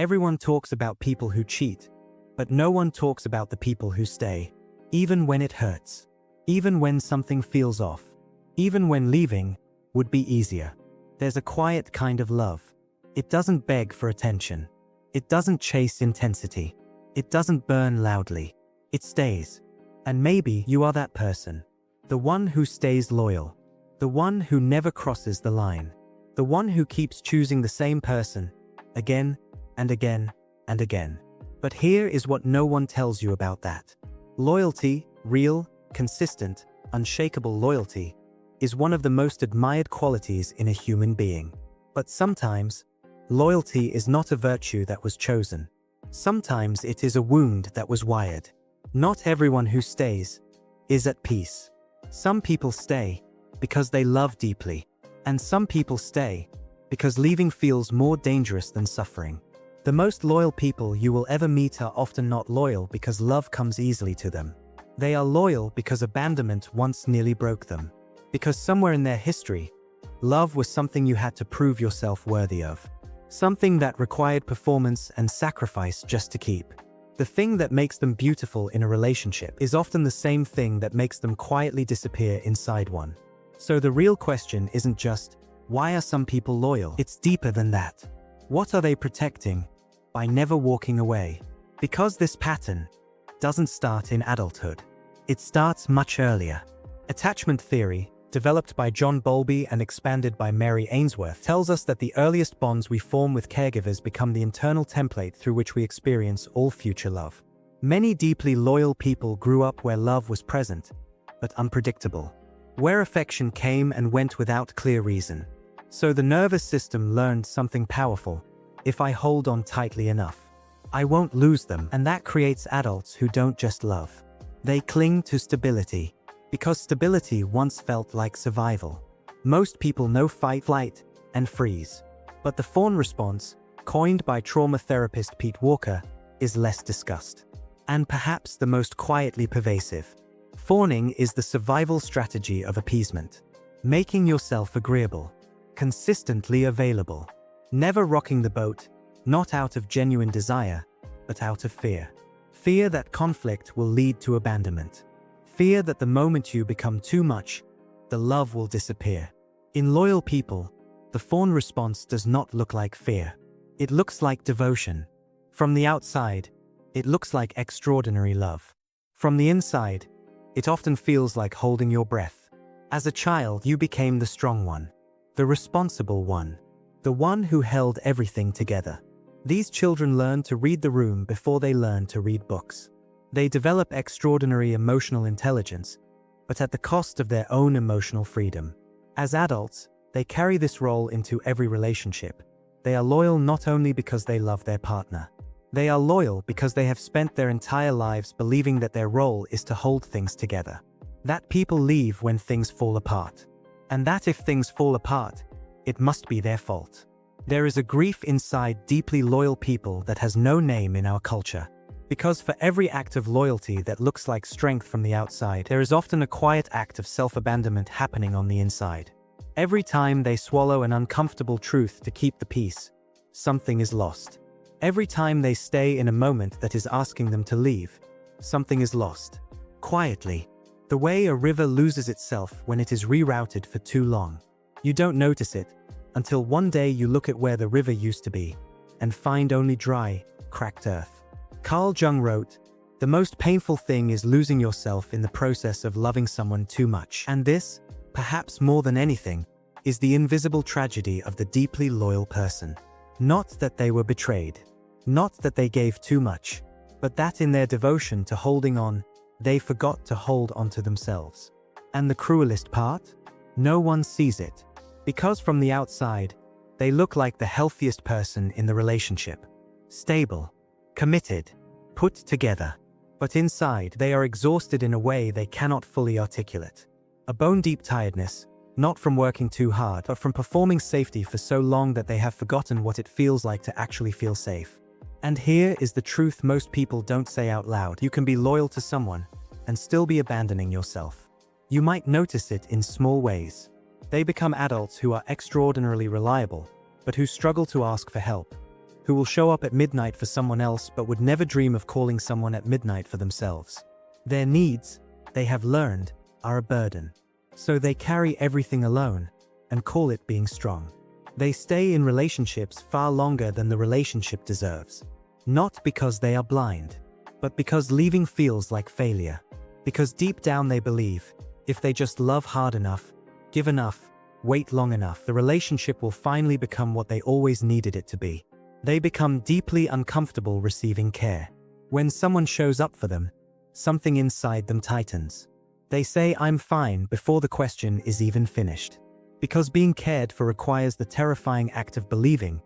Everyone talks about people who cheat, but no one talks about the people who stay, even when it hurts, even when something feels off, even when leaving would be easier. There's a quiet kind of love. It doesn't beg for attention. It doesn't chase intensity. It doesn't burn loudly. It stays. And maybe you are that person. The one who stays loyal. The one who never crosses the line. The one who keeps choosing the same person again and again and again. But here is what no one tells you about that. Loyalty, real, consistent, unshakable loyalty, is one of the most admired qualities in a human being. But sometimes, loyalty is not a virtue that was chosen. Sometimes it is a wound that was wired. Not everyone who stays is at peace. Some people stay because they love deeply, and some people stay because leaving feels more dangerous than suffering. The most loyal people you will ever meet are often not loyal because love comes easily to them. They are loyal because abandonment once nearly broke them. Because somewhere in their history, love was something you had to prove yourself worthy of. Something that required performance and sacrifice just to keep. The thing that makes them beautiful in a relationship is often the same thing that makes them quietly disappear inside one. So the real question isn't just, why are some people loyal? It's deeper than that. What are they protecting by never walking away? Because this pattern doesn't start in adulthood. It starts much earlier. Attachment theory, developed by John Bowlby and expanded by Mary Ainsworth, tells us that the earliest bonds we form with caregivers become the internal template through which we experience all future love. Many deeply loyal people grew up where love was present, but unpredictable, where affection came and went without clear reason. So the nervous system learned something powerful. If I hold on tightly enough, I won't lose them. And that creates adults who don't just love. They cling to stability. Because stability once felt like survival. Most people know fight, flight, and freeze. But the Fawn Response, coined by trauma therapist Pete Walker, is less discussed. And perhaps the most quietly pervasive. Fawning is the survival strategy of appeasement. Making yourself agreeable. Consistently available. Never rocking the boat, not out of genuine desire, but out of fear. Fear that conflict will lead to abandonment. Fear that the moment you become too much, the love will disappear. In loyal people, the Fawn Response does not look like fear. It looks like devotion. From the outside, it looks like extraordinary love. From the inside, it often feels like holding your breath. As a child, you became the strong one, the responsible one, the one who held everything together. These children learn to read the room before they learn to read books. They develop extraordinary emotional intelligence, but at the cost of their own emotional freedom. As adults, they carry this role into every relationship. They are loyal not only because they love their partner. They are loyal because they have spent their entire lives believing that their role is to hold things together. That people leave when things fall apart. And that if things fall apart, it must be their fault. There is a grief inside deeply loyal people that has no name in our culture. Because for every act of loyalty that looks like strength from the outside, there is often a quiet act of self-abandonment happening on the inside. Every time they swallow an uncomfortable truth to keep the peace, something is lost. Every time they stay in a moment that is asking them to leave, something is lost. Quietly, the way a river loses itself when it is rerouted for too long. You don't notice it until one day you look at where the river used to be and find only dry, cracked earth. Carl Jung wrote, "The most painful thing is losing yourself in the process of loving someone too much." And this, perhaps more than anything, is the invisible tragedy of the deeply loyal person. Not that they were betrayed. Not that they gave too much. But that in their devotion to holding on, they forgot to hold on to themselves. And the cruelest part? No one sees it. Because from the outside, they look like the healthiest person in the relationship. Stable. Committed. Put together. But inside, they are exhausted in a way they cannot fully articulate. A bone-deep tiredness, not from working too hard, but from performing safety for so long that they have forgotten what it feels like to actually feel safe. And here is the truth most people don't say out loud. You can be loyal to someone and still be abandoning yourself. You might notice it in small ways. They become adults who are extraordinarily reliable, but who struggle to ask for help. who will show up at midnight for someone else but would never dream of calling someone at midnight for themselves. Their needs, they have learned, are a burden. So they carry everything alone and call it being strong. They stay in relationships far longer than the relationship deserves. Not because they are blind, but because leaving feels like failure. Because deep down they believe, if they just love hard enough, give enough, wait long enough, the relationship will finally become what they always needed it to be. They become deeply uncomfortable receiving care. When someone shows up for them, something inside them tightens. They say, "I'm fine," before the question is even finished. Because being cared for requires the terrifying act of believing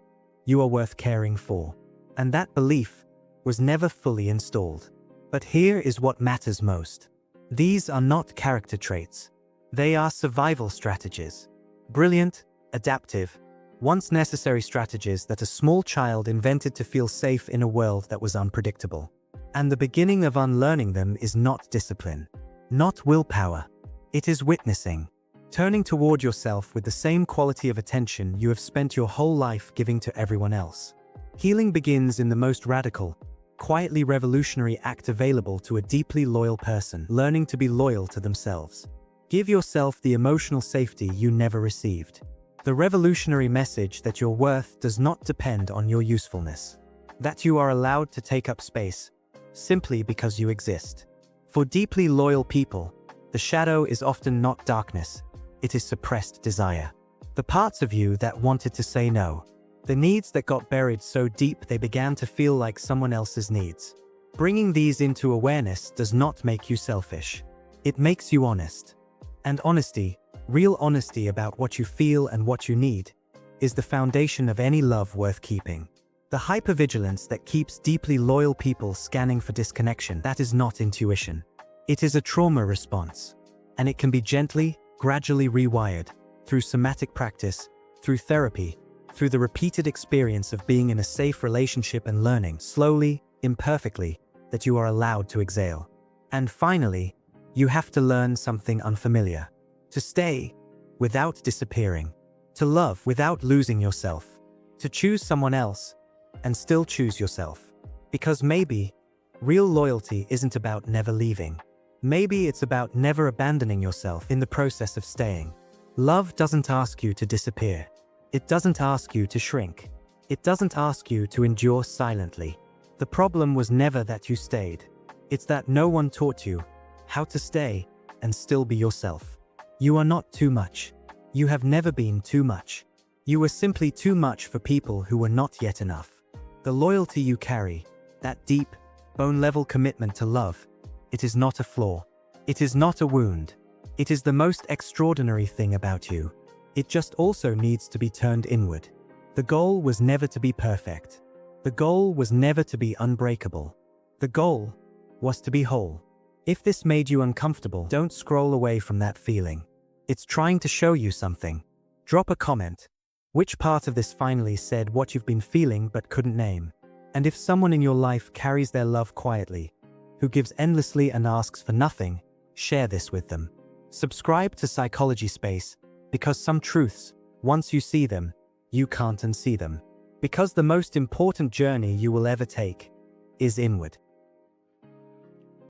you are worth caring for. And that belief was never fully installed. But here is what matters most. These are not character traits. They are survival strategies. Brilliant, adaptive, once necessary strategies that a small child invented to feel safe in a world that was unpredictable. And the beginning of unlearning them is not discipline, not willpower. It is witnessing. Turning toward yourself with the same quality of attention you have spent your whole life giving to everyone else. Healing begins in the most radical, quietly revolutionary act available to a deeply loyal person, learning to be loyal to themselves. Give yourself the emotional safety you never received. The revolutionary message that your worth does not depend on your usefulness. That you are allowed to take up space, simply because you exist. For deeply loyal people, the shadow is often not darkness, it is suppressed desire. The parts of you that wanted to say no. The needs that got buried so deep they began to feel like someone else's needs. Bringing these into awareness does not make you selfish. It makes you honest. And honesty, real honesty about what you feel and what you need, is the foundation of any love worth keeping. The hypervigilance that keeps deeply loyal people scanning for disconnection, that is not intuition. It is a trauma response. And it can be gently, gradually rewired, through somatic practice, through therapy, through the repeated experience of being in a safe relationship and learning, slowly, imperfectly, that you are allowed to exhale. And finally, you have to learn something unfamiliar. To stay, without disappearing. To love, without losing yourself. To choose someone else, and still choose yourself. Because maybe, real loyalty isn't about never leaving. Maybe it's about never abandoning yourself in the process of staying. Love doesn't ask you to disappear. It doesn't ask you to shrink. It doesn't ask you to endure silently. The problem was never that you stayed. It's that no one taught you how to stay and still be yourself. You are not too much. You have never been too much. You were simply too much for people who were not yet enough. The loyalty you carry, that deep, bone-level commitment to love, it is not a flaw. It is not a wound. It is the most extraordinary thing about you. It just also needs to be turned inward. The goal was never to be perfect. The goal was never to be unbreakable. The goal was to be whole. If this made you uncomfortable, don't scroll away from that feeling. It's trying to show you something. Drop a comment. Which part of this finally said what you've been feeling but couldn't name? And if someone in your life carries their love quietly, who gives endlessly and asks for nothing, share this with them. Subscribe to Psychology Space, because some truths, once you see them, you can't unsee them. Because the most important journey you will ever take is inward.